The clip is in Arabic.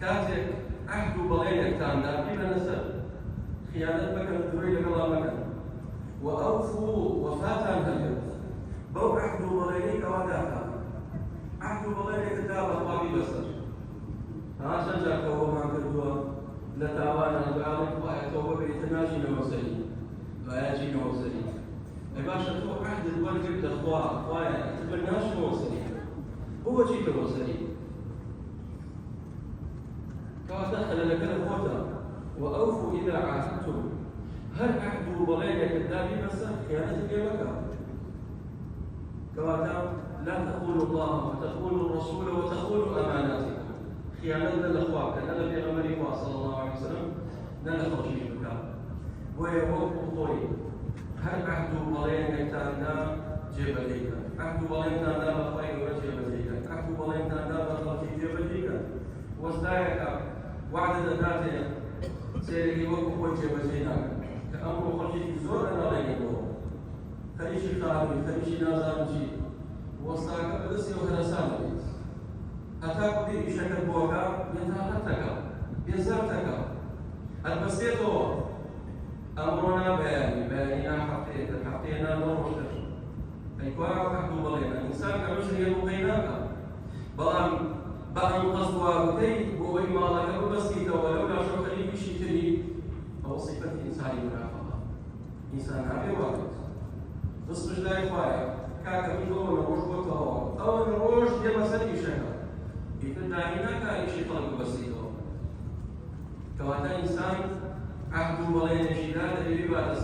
كاتك عهد وبڵێنێک تاندا ببە لەسەر خیانەت مەکەن دوێ لەگەڵا مەکەن وأوفوا وفاتان هەبێت بەو عهد و بەڵێنەی کەوا داکات عهد و بەڵێنێکدا بەخوا بیبەسەر چەند جار تەوبەمان کردووە لە تاوانە دوعاڵێک خوایە تەوبە بێتە ناژینەوە سەری دوایە ژینەوە سەری ئەی باشە تۆ عهدت وەرگرت لە خوا خوایە تبە ناژنەوە سەری بۆ وەچیتەوە سەری کەواتە خەلەلەکە لە خۆتە وأوفوا إذا عاهدتم هل عهدوا بڵێنێک دا بیبەسە خیانەتت لێ مەکە كواتا لا تخونوا الله وتخونوا الرسول وتخونوا اماناتكم خيانتنا الاخوات كان في غمر صلى الله عليه وسلم لا نخرج بك ويقول خوي هل عهد بلين كان جبليك عهد بلين كان بخير وجبليك عهد بلين كان بخير جبليك واستايك وعد ذاته سيري وقف وجبليك كأمر خرجي زور انا لينه خليشي خالي خليشي نازانجي وصاك بدسي وهرسان بيت هتاك بي شكل بوكا ينتهتك ينزلتك البسيطو أمرنا بياننا حقينا نرشد أي كوارا حقو بلينا إنسان كمشري يبقيناك بلان بأن قصوا بكي بوي مالك بسيطة ولولا شو خليك شيء أو صفة إنسان منافقة إنسان هذا واحد تصبح لا يخوايا كاكا من دور نروش بطهور أو نروش دي مسألة شكا إذن دائما كاي شيء طلب بسيطه كواتا إنسان عهد بلين شداد اللي بيبقى